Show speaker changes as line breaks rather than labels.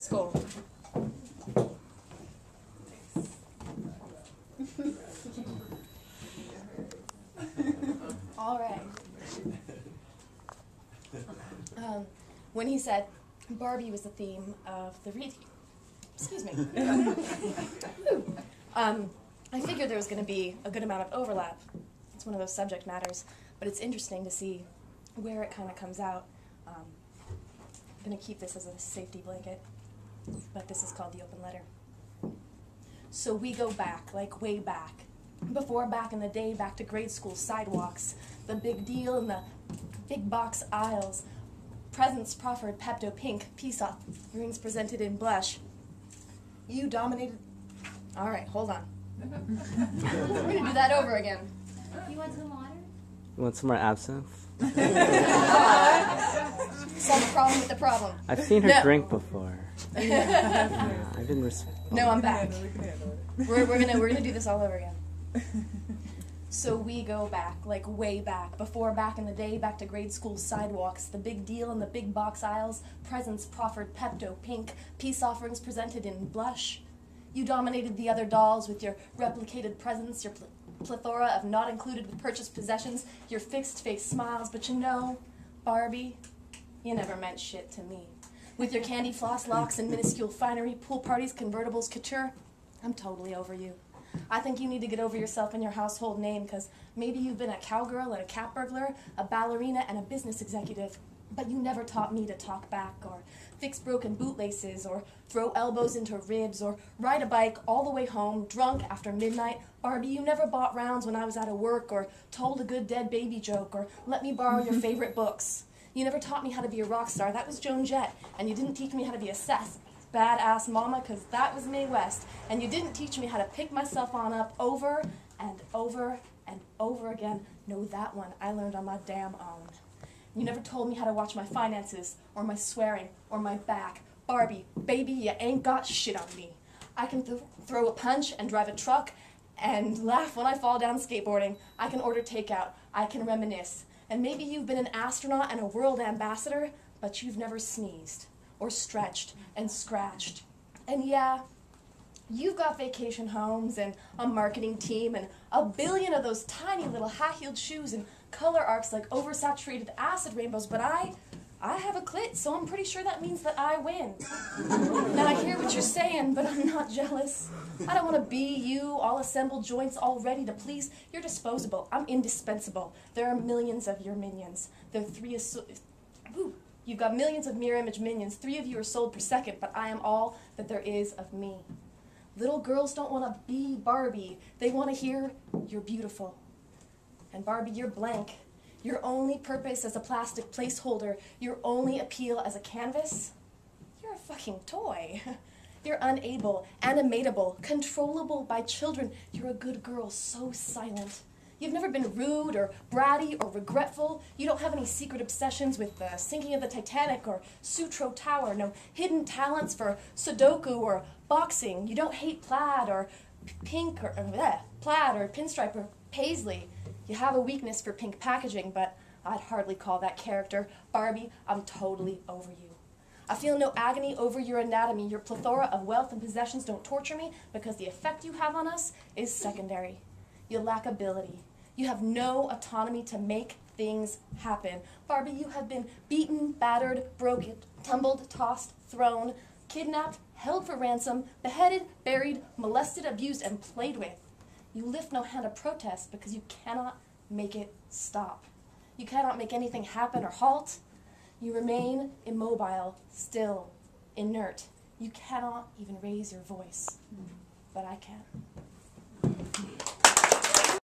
School. All right. When he said Barbie was the theme of the reading, excuse me. I figured there was going to be a good amount of overlap. It's one of those subject matters, but it's interesting to see where it kind of comes out. I'm going to keep this as a safety blanket, but this is called the open letter. So we go back, like way back. Before back in the day, back to grade school sidewalks, the big deal in the big box aisles, presents proffered Pepto Pink, peace offerings presented in blush. You dominated. All right, hold on. We're going to do that over again.
You want some water?
You want some more absinthe?
Solve the problem with the problem.
I've seen her drink before. I didn't respond.
No, I'm back. We're gonna do this all over again. So we go back, like way back, before back in the day, back to grade school sidewalks, the big deal in the big box aisles, presents proffered Pepto Pink, peace offerings presented in blush. You dominated the other dolls with your replicated presents, your plethora of not included with purchased possessions, your fixed face smiles, but you know, Barbie, you never meant shit to me. With your candy floss locks and minuscule finery, pool parties, convertibles, couture, I'm totally over you. I think you need to get over yourself and your household name, because maybe you've been a cowgirl and a cat burglar, a ballerina and a business executive, but you never taught me to talk back, or fix broken bootlaces, or throw elbows into ribs, or ride a bike all the way home, drunk after midnight. Barbie, you never bought rounds when I was out of work, or told a good dead baby joke, or let me borrow your favorite books. You never taught me how to be a rock star. That was Joan Jett. And you didn't teach me how to be a badass mama, because that was Mae West. And you didn't teach me how to pick myself on up over and over and over again. No, that one I learned on my damn own. You never told me how to watch my finances, or my swearing, or my back. Barbie, baby, you ain't got shit on me. I can throw a punch and drive a truck and laugh when I fall down skateboarding. I can order takeout. I can reminisce. And maybe you've been an astronaut and a world ambassador, but you've never sneezed, or stretched, and scratched. And yeah, you've got vacation homes, and a marketing team, and a billion of those tiny little high-heeled shoes, and color arcs like oversaturated acid rainbows, but I have a clit, so I'm pretty sure that means that I win. Now I hear what you're saying, but I'm not jealous. I don't want to be you, all assembled joints, all ready to please. You're disposable. I'm indispensable. There are millions of your minions. There are You've got millions of mirror image minions. 3 of you are sold per second, but I am all that there is of me. Little girls don't want to be Barbie. They want to hear, you're beautiful. And Barbie, you're blank. Your only purpose as a plastic placeholder, your only appeal as a canvas, you're a fucking toy. You're unable, animatable, controllable by children. You're a good girl, so silent. You've never been rude or bratty or regretful. You don't have any secret obsessions with the sinking of the Titanic or Sutro Tower. No hidden talents for Sudoku or boxing. You don't hate plaid or pink or plaid or pinstripe or paisley. You have a weakness for pink packaging, but I'd hardly call that character. Barbie, I'm totally over you. I feel no agony over your anatomy. Your plethora of wealth and possessions don't torture me, because the effect you have on us is secondary. You lack ability. You have no autonomy to make things happen. Barbie, you have been beaten, battered, broken, tumbled, tossed, thrown, kidnapped, held for ransom, beheaded, buried, molested, abused, and played with. You lift no hand of protest because you cannot make it stop. You cannot make anything happen or halt. You remain immobile, still, inert. You cannot even raise your voice. But I can.